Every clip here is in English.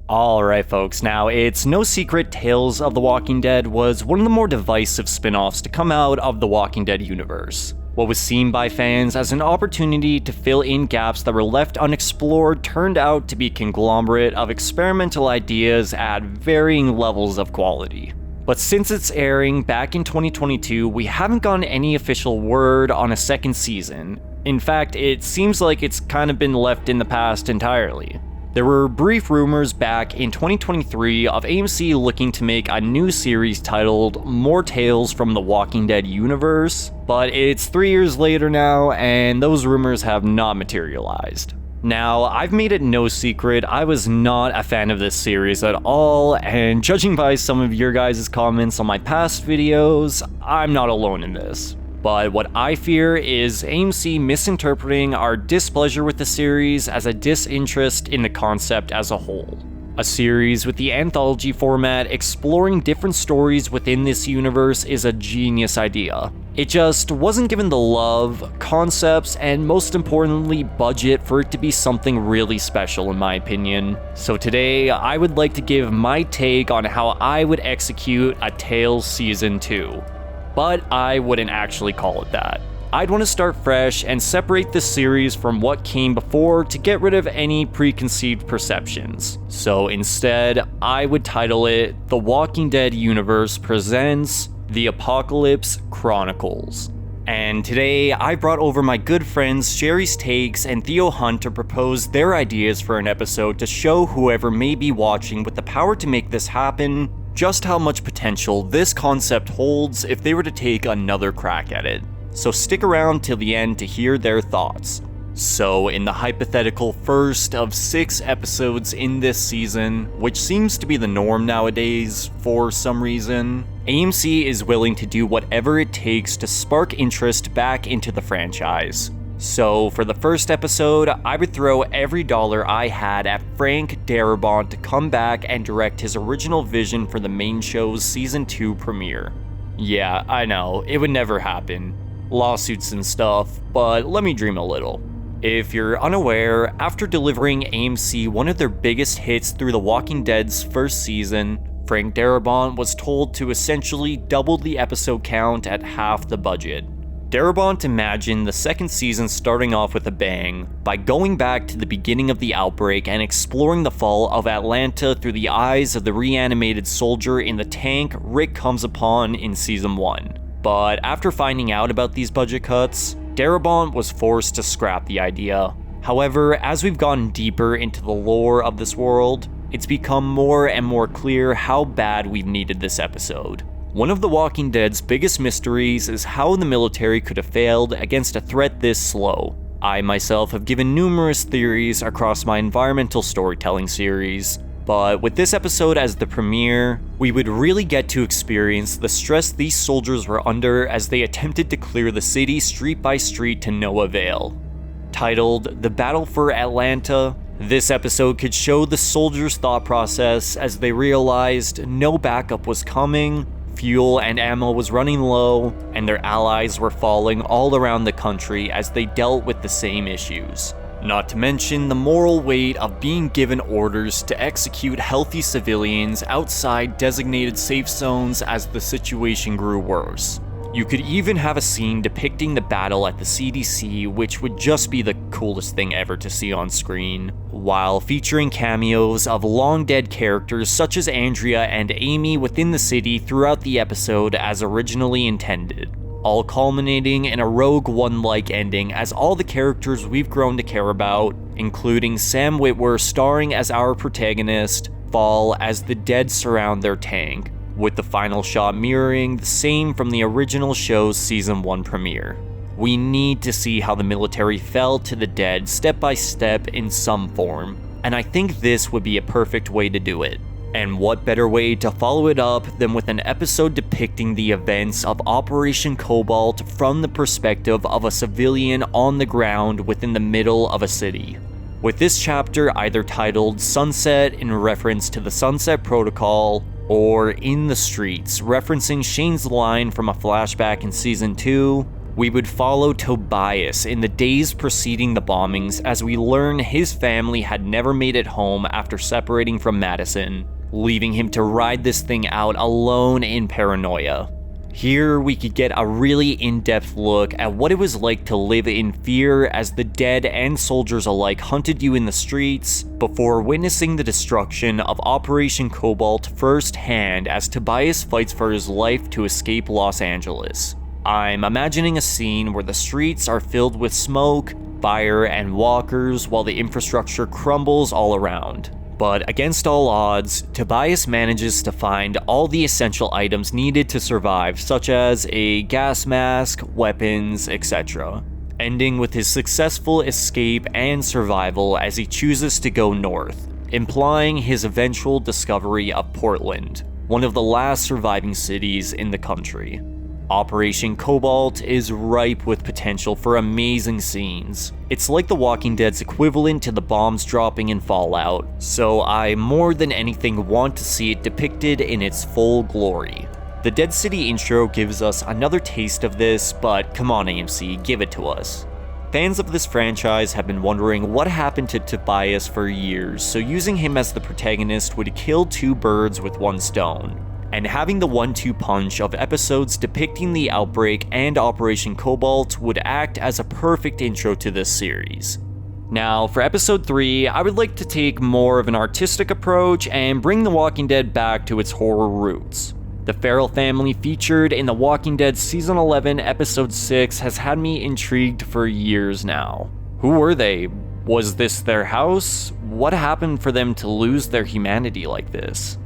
Alright folks, now it's no secret Tales of the Walking Dead was one of the more divisive spin-offs to come out of the Walking Dead universe. What was seen by fans as an opportunity to fill in gaps that were left unexplored turned out to be a conglomerate of experimental ideas at varying levels of quality. But since its airing back in 2022, we haven't gotten any official word on a second season. In fact, it seems like it's kind of been left in the past entirely. There were brief rumors back in 2023 of AMC looking to make a new series titled More Tales from the Walking Dead universe, but it's 3 years later now, and those rumors have not materialized. Now, I've made it no secret, I was not a fan of this series at all, and judging by some of your guys' comments on my past videos, I'm not alone in this. But what I fear is AMC misinterpreting our displeasure with the series as a disinterest in the concept as a whole. A series with the anthology format exploring different stories within this universe is a genius idea. It just wasn't given the love, concepts, and most importantly budget for it to be something really special in my opinion. So today, I would like to give my take on how I would execute a Tales Season 2. But I wouldn't actually call it that. I'd want to start fresh and separate this series from what came before to get rid of any preconceived perceptions. So instead, I would title it The Walking Dead Universe Presents The Apocalypse Chronicles. And today, I brought over my good friends Jerry's Takes and Theo Hunt to propose their ideas for an episode to show whoever may be watching with the power to make this happen just how much potential this concept holds if they were to take another crack at it. So stick around till the end to hear their thoughts. So in the hypothetical first of 6 episodes in this season, which seems to be the norm nowadays for some reason, AMC is willing to do whatever it takes to spark interest back into the franchise. So for the first episode, I would throw every dollar I had at Frank Darabont to come back and direct his original vision for the main show's Season 2 premiere. Yeah, I know, it would never happen. Lawsuits and stuff, but let me dream a little. If you're unaware, after delivering AMC one of their biggest hits through The Walking Dead's first season, Frank Darabont was told to essentially double the episode count at half the budget. Darabont imagined the second season starting off with a bang by going back to the beginning of the outbreak and exploring the fall of Atlanta through the eyes of the reanimated soldier in the tank Rick comes upon in Season 1. But after finding out about these budget cuts, Darabont was forced to scrap the idea. However, as we've gotten deeper into the lore of this world, it's become more and more clear how bad we've needed this episode. One of The Walking Dead's biggest mysteries is how the military could have failed against a threat this slow. I myself have given numerous theories across my environmental storytelling series, but with this episode as the premiere, we would really get to experience the stress these soldiers were under as they attempted to clear the city street by street to no avail. Titled The Battle for Atlanta, this episode could show the soldiers' thought process as they realized no backup was coming, fuel and ammo was running low, and their allies were falling all around the country as they dealt with the same issues. Not to mention the moral weight of being given orders to execute healthy civilians outside designated safe zones as the situation grew worse. You could even have a scene depicting the battle at the CDC, which would just be the coolest thing ever to see on screen, while featuring cameos of long-dead characters such as Andrea and Amy within the city throughout the episode as originally intended, all culminating in a Rogue One-like ending as all the characters we've grown to care about, including Sam Witwer starring as our protagonist, fall as the dead surround their tank, with the final shot mirroring the same from the original show's Season 1 premiere. We need to see how the military fell to the dead step by step in some form, and I think this would be a perfect way to do it. And what better way to follow it up than with an episode depicting the events of Operation Cobalt from the perspective of a civilian on the ground within the middle of a city. With this chapter either titled Sunset in reference to the Sunset Protocol, or In the Streets, referencing Shane's line from a flashback in Season 2, We would follow Tobias in the days preceding the bombings as we learn his family had never made it home after separating from Madison, leaving him to ride this thing out alone in paranoia. Here we could get a really in-depth look at what it was like to live in fear as the dead and soldiers alike hunted you in the streets, before witnessing the destruction of Operation Cobalt firsthand as Tobias fights for his life to escape Los Angeles. I'm imagining a scene where the streets are filled with smoke, fire, and walkers while the infrastructure crumbles all around. But against all odds, Tobias manages to find all the essential items needed to survive, such as a gas mask, weapons, etc., ending with his successful escape and survival as he chooses to go north, implying his eventual discovery of Portland, one of the last surviving cities in the country. Operation Cobalt is ripe with potential for amazing scenes. It's like The Walking Dead's equivalent to the bombs dropping in Fallout, so I more than anything want to see it depicted in its full glory. The Dead City intro gives us another taste of this, but come on AMC, give it to us. Fans of this franchise have been wondering what happened to Tobias for years, so using him as the protagonist would kill two birds with one stone. And having the 1-2 punch of episodes depicting the outbreak and Operation Cobalt would act as a perfect intro to this series. Now, for episode 3, I would like to take more of an artistic approach and bring The Walking Dead back to its horror roots. The Farrell family featured in The Walking Dead Season 11, Episode 6 has had me intrigued for years now. Who were they? Was this their house? What happened for them to lose their humanity like this?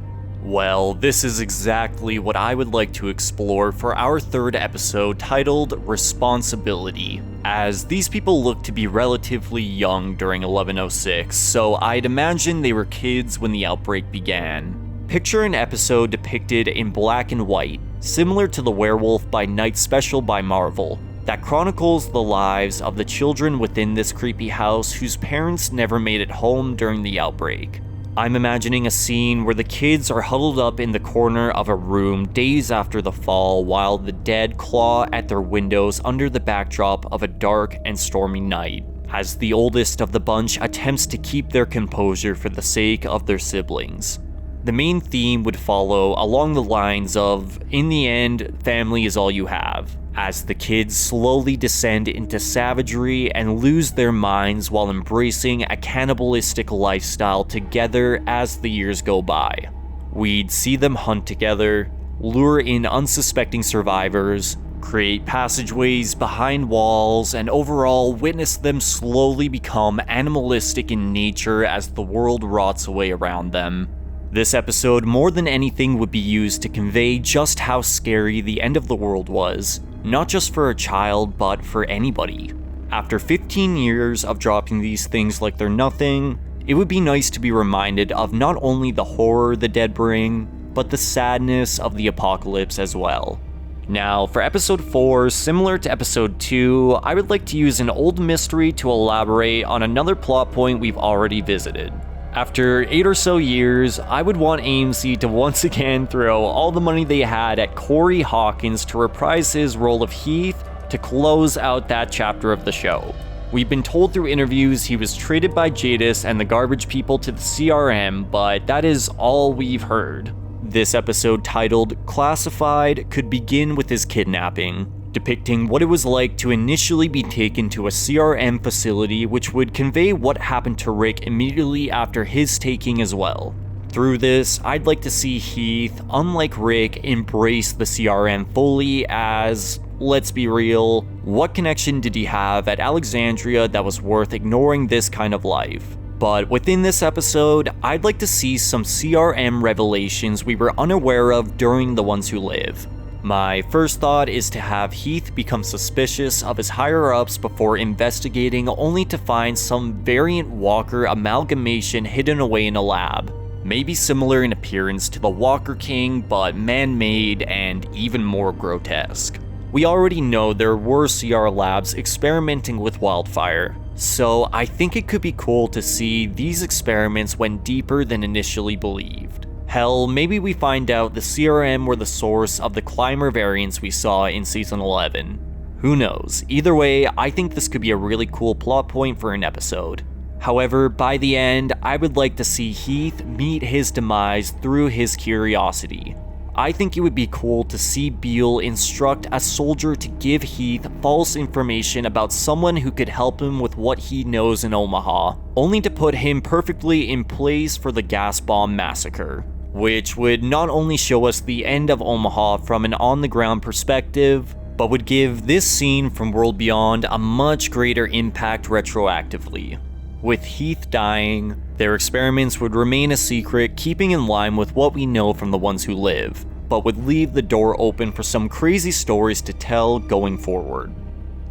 Well, this is exactly what I would like to explore for our third episode titled Responsibility, as these people look to be relatively young during 1106, so I'd imagine they were kids when the outbreak began. Picture an episode depicted in black and white, similar to The Werewolf by Night special by Marvel, that chronicles the lives of the children within this creepy house whose parents never made it home during the outbreak. I'm imagining a scene where the kids are huddled up in the corner of a room days after the fall while the dead claw at their windows under the backdrop of a dark and stormy night, as the oldest of the bunch attempts to keep their composure for the sake of their siblings. The main theme would follow along the lines of, in the end, family is all you have, as the kids slowly descend into savagery and lose their minds while embracing a cannibalistic lifestyle together as the years go by. We'd see them hunt together, lure in unsuspecting survivors, create passageways behind walls, and overall witness them slowly become animalistic in nature as the world rots away around them. This episode, more than anything, would be used to convey just how scary the end of the world was, not just for a child, but for anybody. After 15 years of dropping these things like they're nothing, it would be nice to be reminded of not only the horror the dead bring, but the sadness of the apocalypse as well. Now, for episode 4, similar to episode 2, I would like to use an old mystery to elaborate on another plot point we've already visited. After 8 or so years, I would want AMC to once again throw all the money they had at Corey Hawkins to reprise his role of Heath to close out that chapter of the show. We've been told through interviews he was traded by Jadis and the garbage people to the CRM, but that is all we've heard. This episode, titled Classified, could begin with his kidnapping, depicting what it was like to initially be taken to a CRM facility, which would convey what happened to Rick immediately after his taking as well. Through this, I'd like to see Heath, unlike Rick, embrace the CRM fully as, let's be real, what connection did he have at Alexandria that was worth ignoring this kind of life? But within this episode, I'd like to see some CRM revelations we were unaware of during The Ones Who Live. My first thought is to have Heath become suspicious of his higher-ups before investigating, only to find some variant Walker amalgamation hidden away in a lab. Maybe similar in appearance to the Walker King, but man-made and even more grotesque. We already know there were CR labs experimenting with wildfire, so I think it could be cool to see these experiments went deeper than initially believed. Hell, maybe we find out the CRM were the source of the climber variants we saw in Season 11. Who knows? Either way, I think this could be a really cool plot point for an episode. However, by the end, I would like to see Heath meet his demise through his curiosity. I think it would be cool to see Beale instruct a soldier to give Heath false information about someone who could help him with what he knows in Omaha, only to put him perfectly in place for the gas bomb massacre, which would not only show us the end of Omaha from an on-the-ground perspective, but would give this scene from World Beyond a much greater impact retroactively. With Heath dying, their experiments would remain a secret, keeping in line with what we know from the ones who live, but would leave the door open for some crazy stories to tell going forward.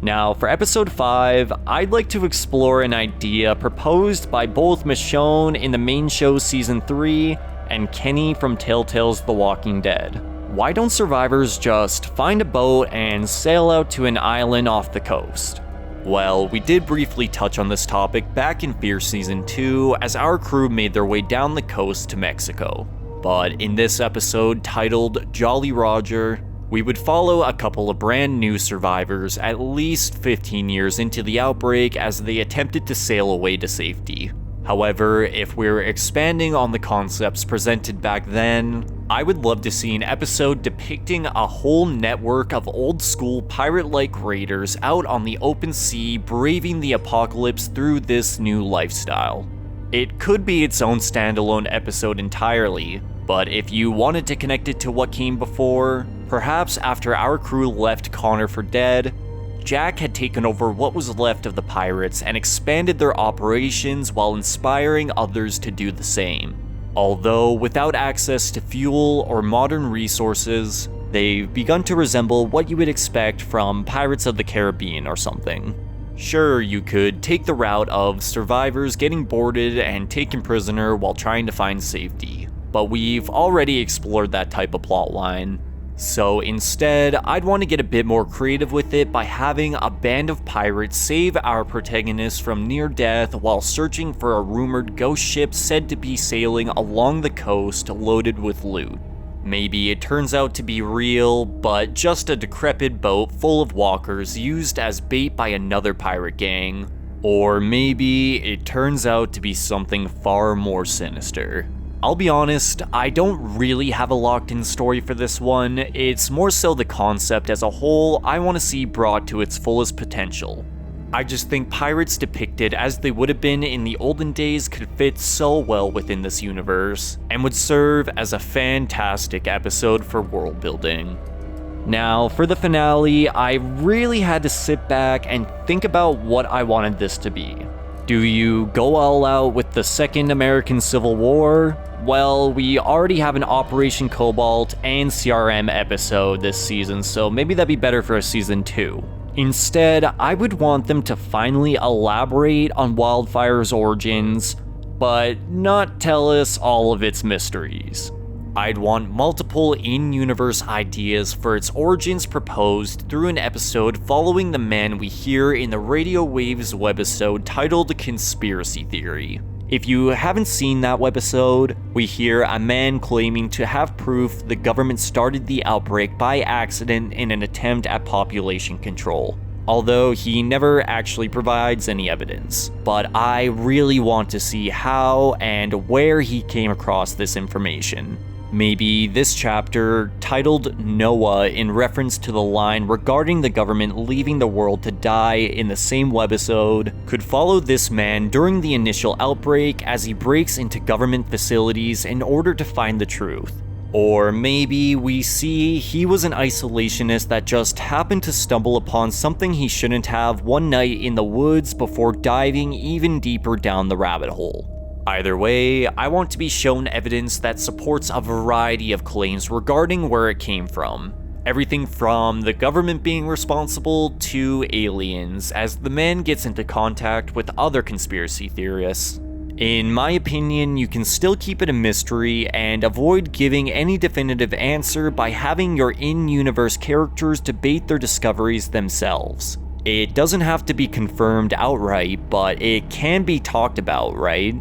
Now, for episode 5, I'd like to explore an idea proposed by both Michonne in the main show season 3 and Kenny from Telltale's The Walking Dead. Why don't survivors just find a boat and sail out to an island off the coast? Well, we did briefly touch on this topic back in Fear Season 2 as our crew made their way down the coast to Mexico. But in this episode titled Jolly Roger, we would follow a couple of brand new survivors at least 15 years into the outbreak as they attempted to sail away to safety. However, if we're expanding on the concepts presented back then, I would love to see an episode depicting a whole network of old-school pirate-like raiders out on the open sea braving the apocalypse through this new lifestyle. It could be its own standalone episode entirely, but if you wanted to connect it to what came before, perhaps after our crew left Connor for dead, Jack had taken over what was left of the pirates and expanded their operations while inspiring others to do the same. Although without access to fuel or modern resources, they've begun to resemble what you would expect from Pirates of the Caribbean or something. Sure, you could take the route of survivors getting boarded and taken prisoner while trying to find safety, but we've already explored that type of plotline. So instead, I'd want to get a bit more creative with it by having a band of pirates save our protagonist from near death while searching for a rumored ghost ship said to be sailing along the coast loaded with loot. Maybe it turns out to be real, but just a decrepit boat full of walkers used as bait by another pirate gang. Or maybe it turns out to be something far more sinister. I'll be honest, I don't really have a locked-in story for this one. It's more so the concept as a whole I want to see brought to its fullest potential. I just think pirates depicted as they would have been in the olden days could fit so well within this universe, and would serve as a fantastic episode for world building. Now, for the finale, I really had to sit back and think about what I wanted this to be. Do you go all out with the Second American Civil War? Well, we already have an Operation Cobalt and CRM episode this season, so maybe that'd be better for a season 2. Instead, I would want them to finally elaborate on Wildfire's origins, but not tell us all of its mysteries. I'd want multiple in-universe ideas for its origins proposed through an episode following the man we hear in the Radio Waves webisode titled Conspiracy Theory. If you haven't seen that webisode, we hear a man claiming to have proof the government started the outbreak by accident in an attempt at population control, although he never actually provides any evidence. But I really want to see how and where he came across this information. Maybe this chapter, titled Noah in reference to the line regarding the government leaving the world to die in the same webisode, could follow this man during the initial outbreak as he breaks into government facilities in order to find the truth. Or maybe we see he was an isolationist that just happened to stumble upon something he shouldn't have one night in the woods before diving even deeper down the rabbit hole. Either way, I want to be shown evidence that supports a variety of claims regarding where it came from. Everything from the government being responsible to aliens, as the man gets into contact with other conspiracy theorists. In my opinion, you can still keep it a mystery and avoid giving any definitive answer by having your in-universe characters debate their discoveries themselves. It doesn't have to be confirmed outright, but it can be talked about, right?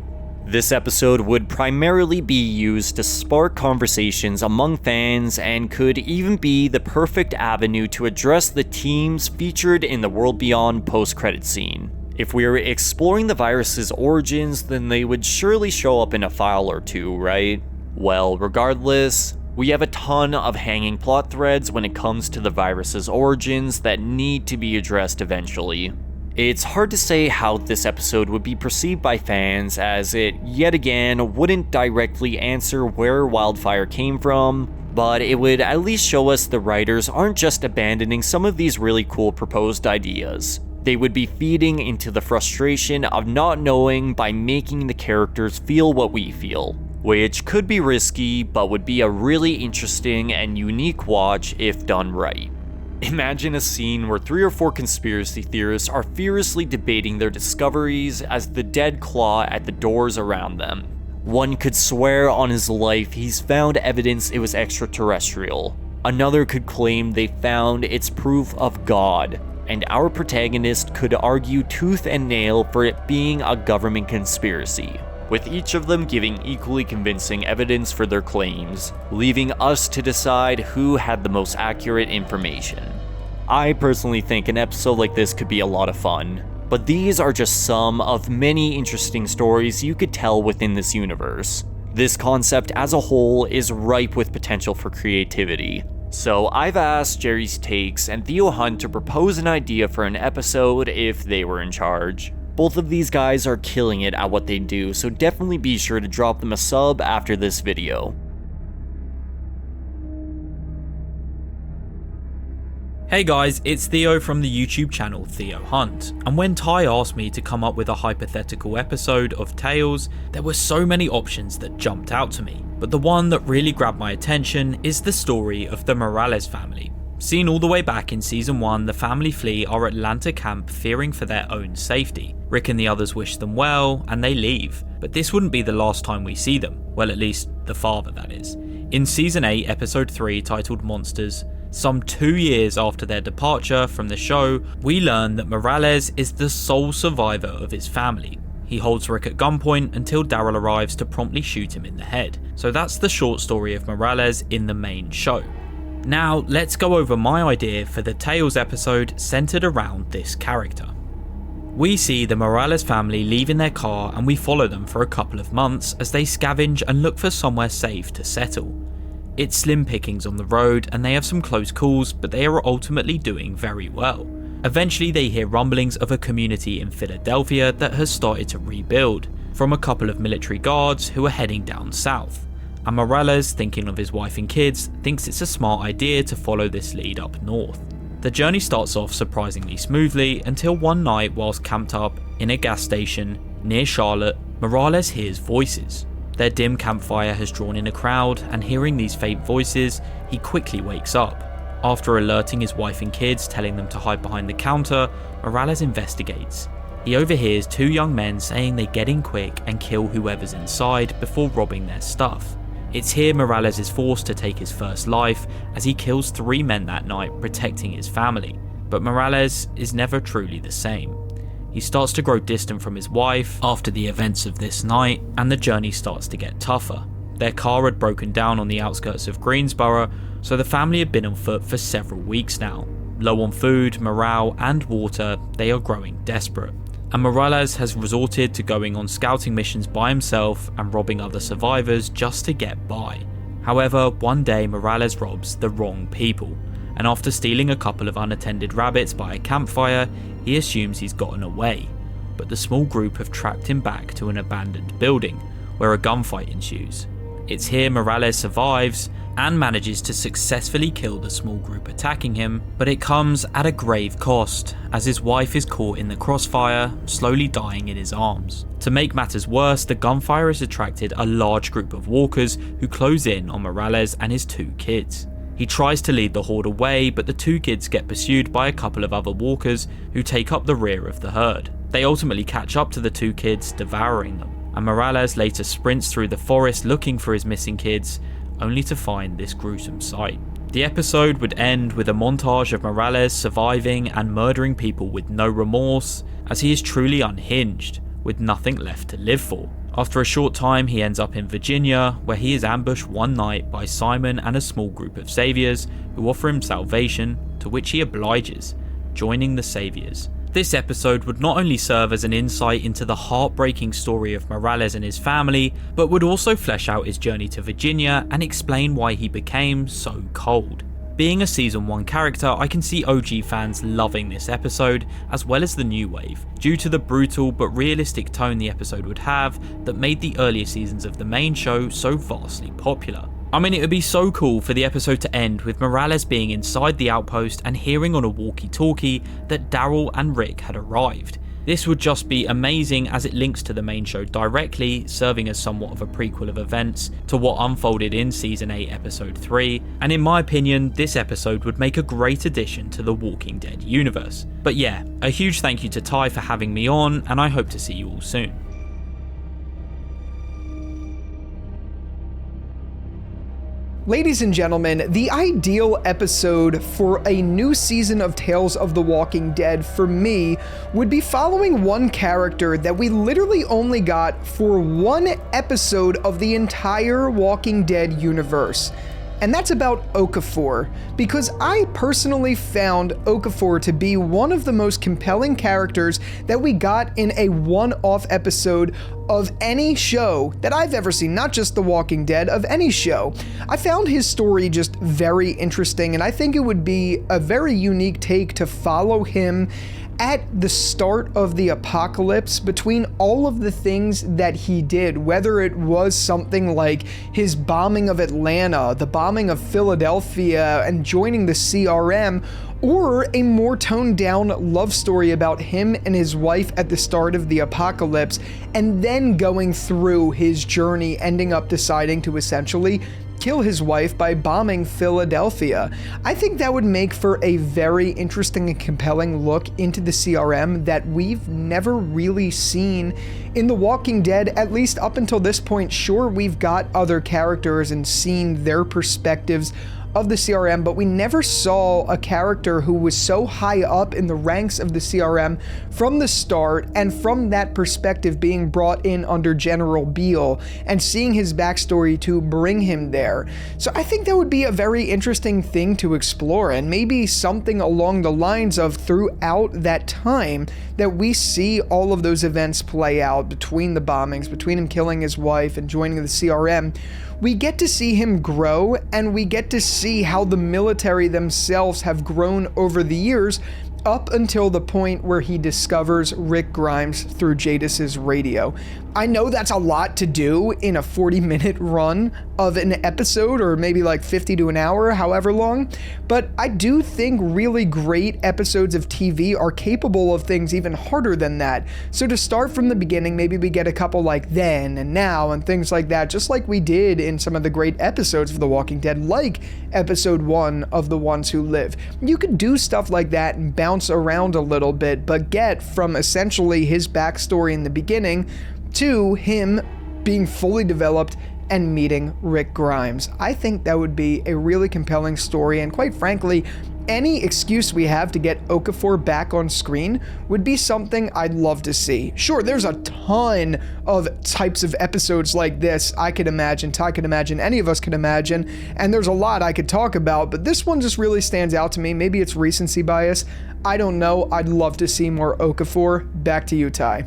This episode would primarily be used to spark conversations among fans and could even be the perfect avenue to address the themes featured in the World Beyond post-credit scene. If we were exploring the virus's origins, then they would surely show up in a file or two, right? Well, regardless, we have a ton of hanging plot threads when it comes to the virus's origins that need to be addressed eventually. It's hard to say how this episode would be perceived by fans, as it, yet again, wouldn't directly answer where Wildfire came from, but it would at least show us the writers aren't just abandoning some of these really cool proposed ideas. They would be feeding into the frustration of not knowing by making the characters feel what we feel, which could be risky, but would be a really interesting and unique watch if done right. Imagine a scene where 3 or 4 conspiracy theorists are furiously debating their discoveries as the dead claw at the doors around them. One could swear on his life he's found evidence it was extraterrestrial. Another could claim they found its proof of God, and our protagonist could argue tooth and nail for it being a government conspiracy, with each of them giving equally convincing evidence for their claims, leaving us to decide who had the most accurate information. I personally think an episode like this could be a lot of fun, but these are just some of many interesting stories you could tell within this universe. This concept as a whole is ripe with potential for creativity. So I've asked Jerry's Takes and Theo Hunt to propose an idea for an episode if they were in charge. Both of these guys are killing it at what they do, so definitely be sure to drop them a sub after this video. Hey guys, it's Theo from the YouTube channel Theo Hunt, and when Ty asked me to come up with a hypothetical episode of Tales, there were so many options that jumped out to me, but the one that really grabbed my attention is the story of the Morales family. Seen all the way back in Season 1, the family flee our Atlanta camp fearing for their own safety. Rick and the others wish them well, and they leave. But this wouldn't be the last time we see them. Well, at least the father, that is. In Season 8, Episode 3, titled Monsters, some 2 years after their departure from the show, we learn that Morales is the sole survivor of his family. He holds Rick at gunpoint until Daryl arrives to promptly shoot him in the head. So that's the short story of Morales in the main show. Now, let's go over my idea for the Tales episode centered around this character. We see the Morales family leaving their car and we follow them for a couple of months as they scavenge and look for somewhere safe to settle. It's slim pickings on the road and they have some close calls, but they are ultimately doing very well. Eventually they hear rumblings of a community in Philadelphia that has started to rebuild, from a couple of military guards who are heading down south. And Morales, thinking of his wife and kids, thinks it's a smart idea to follow this lead up north. The journey starts off surprisingly smoothly until one night whilst camped up in a gas station near Charlotte, Morales hears voices. Their dim campfire has drawn in a crowd, and hearing these faint voices, he quickly wakes up. After alerting his wife and kids, telling them to hide behind the counter, Morales investigates. He overhears 2 young men saying they get in quick and kill whoever's inside before robbing their stuff. It's here Morales is forced to take his first life as he kills 3 men that night protecting his family, but Morales is never truly the same. He starts to grow distant from his wife after the events of this night, and the journey starts to get tougher. Their car had broken down on the outskirts of Greensboro, so the family had been on foot for several weeks now. Low on food, morale and water, they are growing desperate. And Morales has resorted to going on scouting missions by himself and robbing other survivors just to get by. However, one day Morales robs the wrong people, and after stealing a couple of unattended rabbits by a campfire, he assumes he's gotten away. But the small group have tracked him back to an abandoned building, where a gunfight ensues. It's here Morales survives and manages to successfully kill the small group attacking him, but it comes at a grave cost, as his wife is caught in the crossfire, slowly dying in his arms. To make matters worse, the gunfire has attracted a large group of walkers who close in on Morales and his 2 kids. He tries to lead the horde away, but the 2 kids get pursued by a couple of other walkers who take up the rear of the herd. They ultimately catch up to the 2 kids, devouring them, and Morales later sprints through the forest looking for his missing kids, only to find this gruesome sight. The episode would end with a montage of Morales surviving and murdering people with no remorse, as he is truly unhinged, with nothing left to live for. After a short time, he ends up in Virginia, where he is ambushed one night by Simon and a small group of saviors who offer him salvation, to which he obliges, joining the saviors. This episode would not only serve as an insight into the heartbreaking story of Morales and his family, but would also flesh out his journey to Virginia and explain why he became so cold. Being a Season 1 character, I can see OG fans loving this episode, as well as the new wave, due to the brutal but realistic tone the episode would have that made the earlier seasons of the main show so vastly popular. I mean, it would be so cool for the episode to end with Morales being inside the outpost and hearing on a walkie-talkie that Daryl and Rick had arrived. This would just be amazing as it links to the main show directly, serving as somewhat of a prequel of events to what unfolded in Season 8 Episode 3, and in my opinion, this episode would make a great addition to the Walking Dead universe. But yeah, a huge thank you to Ty for having me on, and I hope to see you all soon. Ladies and gentlemen, the ideal episode for a new season of Tales of the Walking Dead for me would be following one character that we literally only got for one episode of the entire Walking Dead universe. And that's about Okafor, because I personally found Okafor to be one of the most compelling characters that we got in a one-off episode of any show that I've ever seen, not just The Walking Dead, of any show. I found his story just very interesting, and I think it would be a very unique take to follow him at the start of the apocalypse between all of the things that he did, whether it was something like his bombing of Atlanta, the bombing of Philadelphia, and joining the CRM, or a more toned down love story about him and his wife at the start of the apocalypse, and then going through his journey, ending up deciding to essentially kill his wife by bombing Philadelphia. I think that would make for a very interesting and compelling look into the CRM that we've never really seen in The Walking Dead, at least up until this point. Sure, we've got other characters and seen their perspectives of the CRM, but we never saw a character who was so high up in the ranks of the CRM from the start, and from that perspective being brought in under General Beale and seeing his backstory to bring him there. So I think that would be a very interesting thing to explore, and maybe something along the lines of throughout that time that we see all of those events play out between the bombings, between him killing his wife and joining the CRM. We get to see him grow, and we get to see how the military themselves have grown over the years, up until the point where he discovers Rick Grimes through Jadis's radio. I know that's a lot to do in a 40-minute run of an episode, or maybe like 50 to an hour, however long, but I do think really great episodes of TV are capable of things even harder than that. So to start from the beginning, maybe we get a couple like Then and Now and things like that, just like we did in some of the great episodes of The Walking Dead, like episode 1 of The Ones Who Live. You could do stuff like that and bounce around a little bit, but get from essentially his backstory in the beginning to him being fully developed and meeting Rick Grimes. I think that would be a really compelling story, and quite frankly, any excuse we have to get Okafor back on screen would be something I'd love to see. Sure, there's a ton of types of episodes like this I could imagine, Ty could imagine, any of us could imagine, and there's a lot I could talk about, but this one just really stands out to me. Maybe it's recency bias. I don't know. I'd love to see more Okafor. Back to you, Ty.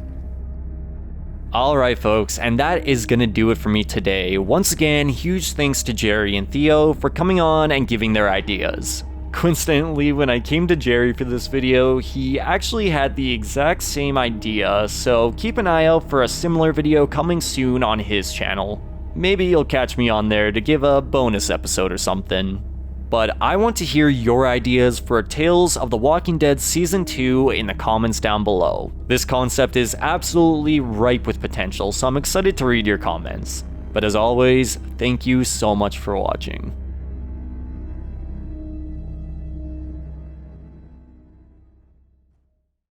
Alright folks, and that is gonna do it for me today. Once again, huge thanks to Jerry and Theo for coming on and giving their ideas. Coincidentally, when I came to Jerry for this video, he actually had the exact same idea, so keep an eye out for a similar video coming soon on his channel. Maybe you'll catch me on there to give a bonus episode or something. But I want to hear your ideas for Tales of the Walking Dead Season 2 in the comments down below. This concept is absolutely ripe with potential, so I'm excited to read your comments. But as always, thank you so much for watching.